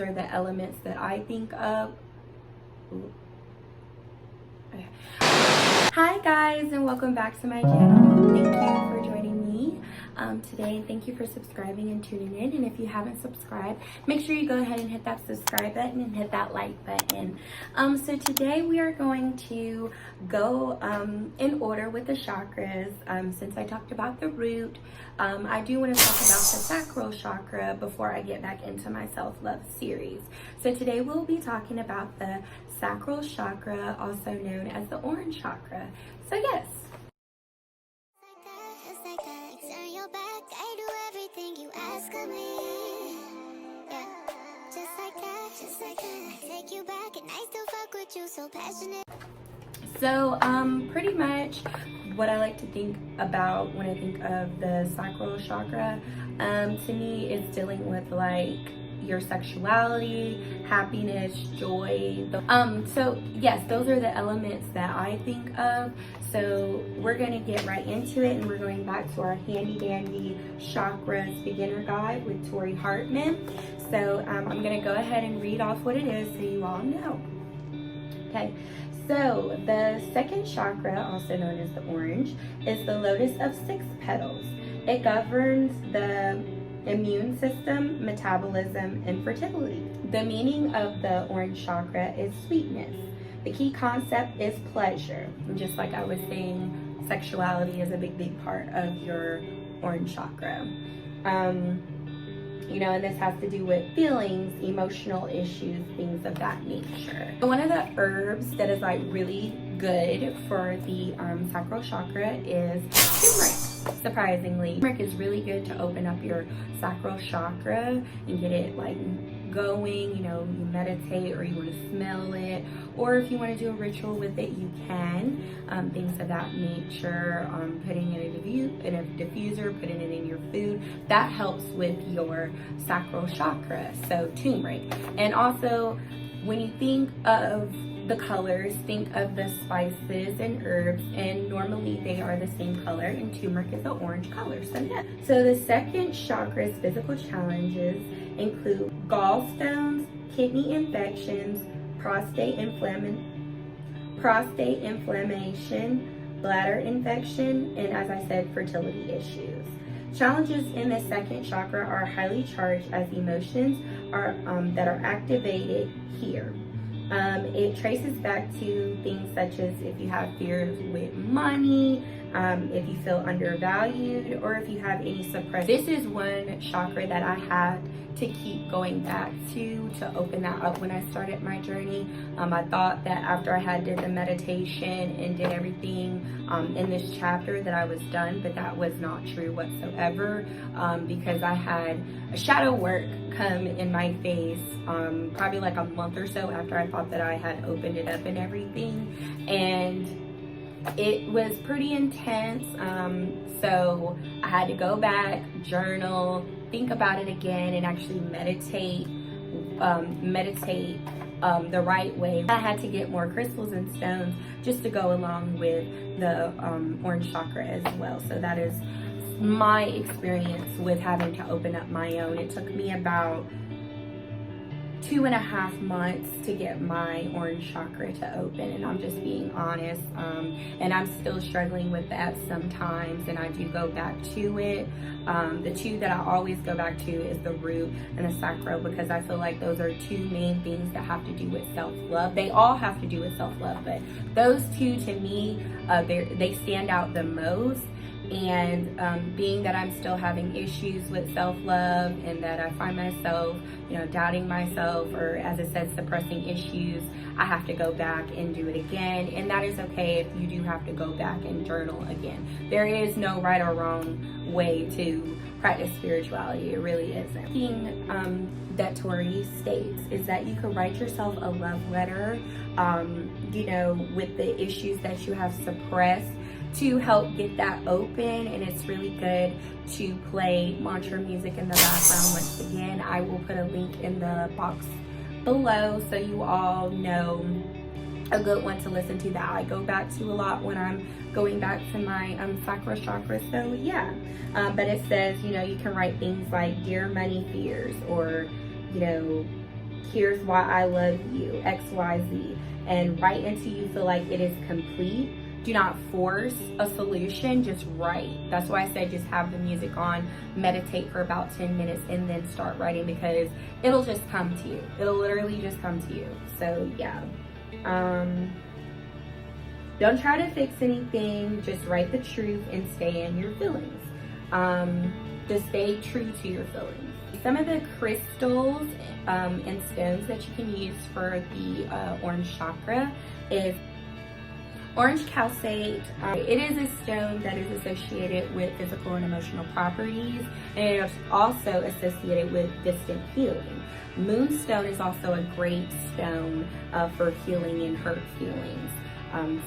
are the elements that I think of. Ooh. Okay. Hi guys, and welcome back to my channel. Thank you for joining me today. Thank you for subscribing and tuning in. And if you haven't subscribed, make sure you go ahead and hit that subscribe button and hit that like button. So today we are going to go in order with the chakras. Since I talked about the root, I do want to talk about the sacral chakra before I get back into my self-love series. So today we'll be talking about the sacral chakra, also known as the orange chakra. So yes. Turn your back, I do everything you ask of me. Yeah, just like that, just like that. I take you back and I still fuck with you, so passionate. So pretty much what I like to think about when I think of the sacral chakra, to me is dealing with like your sexuality, happiness, joy. So yes, those are the elements that I think of. So we're going to get right into it, and we're going back to our handy dandy chakras beginner guide with Tori Hartman. So I'm going to go ahead and read off what it is so you all know. Okay, so the second chakra, also known as the orange, is the lotus of 6 petals. It governs the immune system, metabolism, and fertility. The meaning of the orange chakra is sweetness. The key concept is pleasure. And just like I was saying, sexuality is a big part of your orange chakra. And this has to do with feelings, emotional issues, things of that nature. One of the herbs that is like really good for the sacral chakra is turmeric. Surprisingly, turmeric is really good to open up your sacral chakra and get it like going. You meditate, or you want to smell it, or if you want to do a ritual with it, you can. Things of that nature. Putting it in a diffuser, putting it in your food, that helps with your sacral chakra. So turmeric. And also, when you think of the colors, think of the spices and herbs, and normally they are the same color, and turmeric is the orange color. So yeah. So the second chakra's physical challenges include gallstones, kidney infections, prostate inflammation, bladder infection, and as I said, fertility issues. Challenges in the second chakra are highly charged, as emotions are that are activated here. It traces back to things such as if you have fears with money, if you feel undervalued, or if you have any suppressed. This is one chakra that I had to keep going back to open that up when I started my journey. I thought that after I had did the meditation and did everything in this chapter that I was done, but that was not true whatsoever, because I had a shadow work come in my face probably like a month or so after I thought that I had opened it up and everything, and it was pretty intense. So I had to go back, journal, think about it again, and actually meditate the right way. I had to get more crystals and stones just to go along with the orange chakra as well. So that is my experience with having to open up my own. It took me about 2.5 months to get my orange chakra to open, and I'm just being honest, and I'm still struggling with that sometimes, and I do go back to it. The two that I always go back to is the root and the sacral, because I feel like those are two main things that have to do with self-love. They all have to do with self-love, but those two to me, they stand out the most. And being that I'm still having issues with self-love, and that I find myself, doubting myself, or as it says, suppressing issues, I have to go back and do it again. And that is okay if you do have to go back and journal again. There is no right or wrong way to practice spirituality. It really isn't. The thing that Tori states is that you can write yourself a love letter, with the issues that you have suppressed, to help get that open. And it's really good to play mantra music in the background. Once again, I will put a link in the box below so you all know a good one to listen to that I go back to a lot when I'm going back to my sacral chakra. So yeah, but it says, you can write things like "Dear Money Fears," or here's why I love you, X, Y, Z. And write until you feel like it is complete. Do not force a solution, just write. That's why I said just have the music on, meditate for about 10 minutes, and then start writing, because it'll just come to you. It'll literally just come to you. So yeah. Don't try to fix anything, just write the truth and stay in your feelings. Just stay true to your feelings. Some of the crystals and stones that you can use for the orange chakra is orange calcite. It is a stone that is associated with physical and emotional properties, and it is also associated with distant healing. Moonstone is also a great stone for healing and hurt feelings.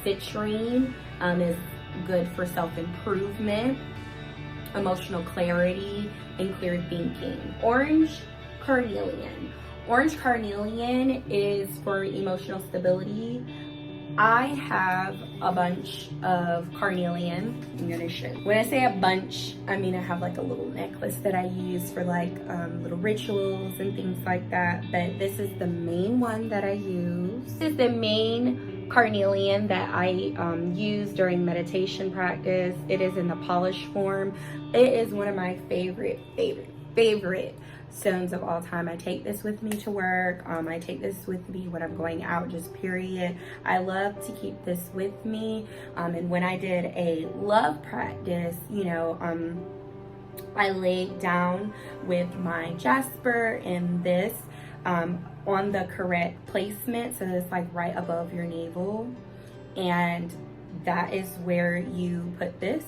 Citrine is good for self-improvement, emotional clarity, and clear thinking. Orange carnelian. Orange carnelian is for emotional stability. I have a bunch of carnelian. I'm gonna show you. When I say a bunch, I mean I have like a little necklace that I use for like little rituals and things like that. But this is the main one that I use. This is the main carnelian that I use during meditation practice. It is in the polished form. It is one of my favorite stones of all time. I take this with me to work. I take this with me when I'm going out, just period. I love to keep this with me. And when I did a love practice, you know, I laid down with my jasper and this on the correct placement, so that it's like right above your navel, and that is where you put this,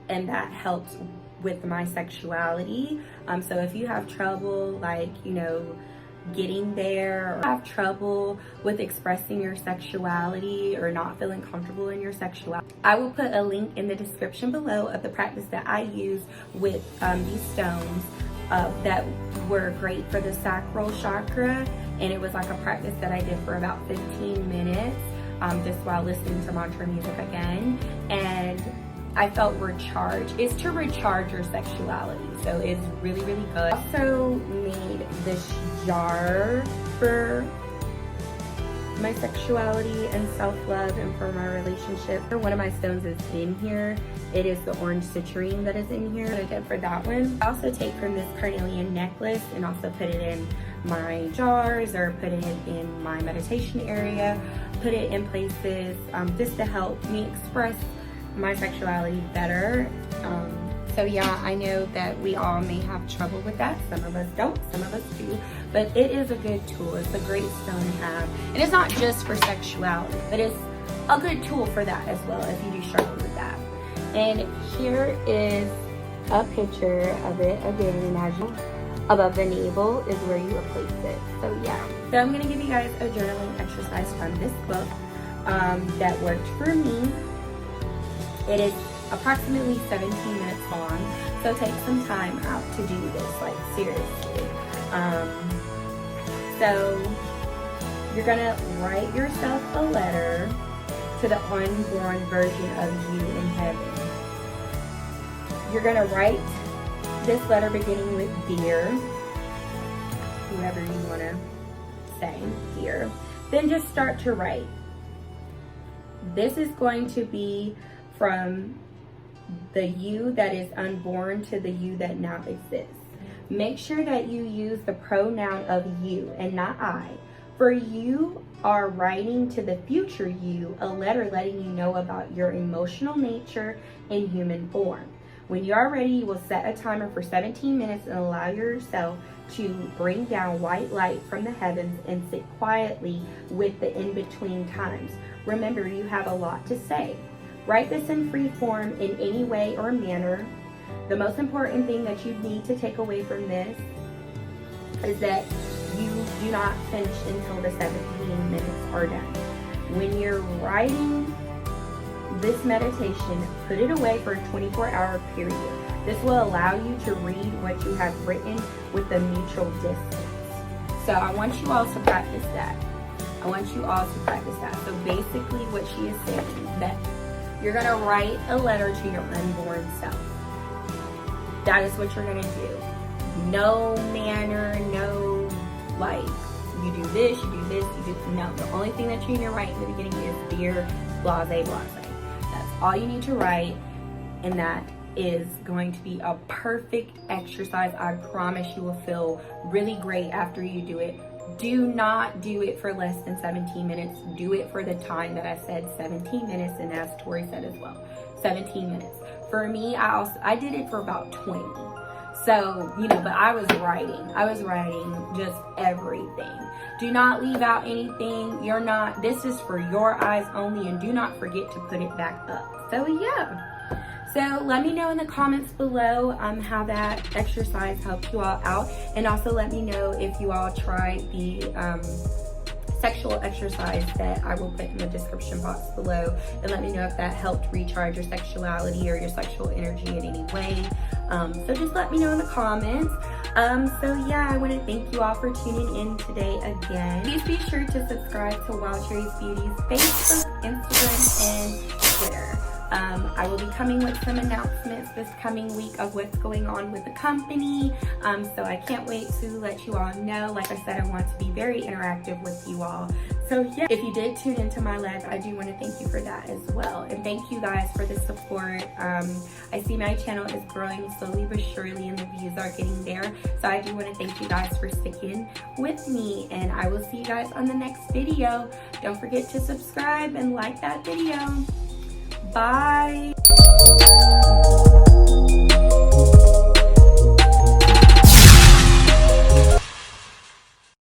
and that helps with my sexuality. So if you have trouble, like, you know, getting there, or have trouble with expressing your sexuality or not feeling comfortable in your sexuality, I will put a link in the description below of the practice that I use with these stones that were great for the sacral chakra. And it was like a practice that I did for about 15 minutes just while listening to mantra music again. And I felt recharged. It's to recharge your sexuality. So it's really, really good. I also made this jar for my sexuality and self-love and for my relationship. One of my stones is in here. It is the orange citrine that is in here. What I did for that one. I also take from this carnelian necklace and also put it in my jars or put it in my meditation area. Put it in places just to help me express my sexuality better. So yeah, I know that we all may have trouble with that. Some of us don't, some of us do, but it is a good tool. It's a great stone to have. And it's not just for sexuality, but it's a good tool for that as well if you do struggle with that. And here is a picture of it again. Imagine above the navel is where you replace it. So yeah. So I'm gonna give you guys a journaling exercise from this book that worked for me. It is approximately 17 minutes long, so take some time out to do this, like seriously. So you're gonna write yourself a letter to the unborn version of you in heaven. You're gonna write this letter beginning with dear, whoever you wanna say, dear. Then just start to write. This is going to be from the you that is unborn to the you that now exists. Make sure that you use the pronoun of you and not I. For you are writing to the future you a letter letting you know about your emotional nature in human form. When you are ready, you will set a timer for 17 minutes and allow yourself to bring down white light from the heavens and sit quietly with the in-between times. Remember, you have a lot to say. Write this in free form in any way or manner. The most important thing that you need to take away from this is that you do not finish until the 17 minutes are done. When you're writing this meditation, put it away for a 24-hour period. This will allow you to read what you have written with a mutual distance. So I want you all to practice that. So basically what she is saying is that you're going to write a letter to your unborn self. That is what you're going to do. No manner, no like, you do this, you do this, you do, no. The only thing that you need to write in the beginning is dear blase blase. That's all you need to write, and that is going to be a perfect exercise. I promise you will feel really great after you do it. Do not do it for less than 17 minutes. Do it for the time that I said, 17 minutes, and as Tori said as well, 17 minutes. For me, I did it for about 20. So, you know, but I was writing just everything. Do not leave out anything. This is for your eyes only, and do not forget to put it back up. So yeah. So let me know in the comments below how that exercise helped you all out. And also let me know if you all tried the sexual exercise that I will put in the description box below. And let me know if that helped recharge your sexuality or your sexual energy in any way. So just let me know in the comments. So yeah, I want to thank you all for tuning in today again. Please be sure to subscribe to My Cherries Beauty's Facebook, Instagram, and Twitter. I will be coming with some announcements this coming week of what's going on with the company. So I can't wait to let you all know. Like I said, I want to be very interactive with you all. So yeah, if you did tune into my live, I do want to thank you for that as well. And thank you guys for the support. I see my channel is growing slowly but surely, and the views are getting there. So I do want to thank you guys for sticking with me, and I will see you guys on the next video. Don't forget to subscribe and like that video. Bye.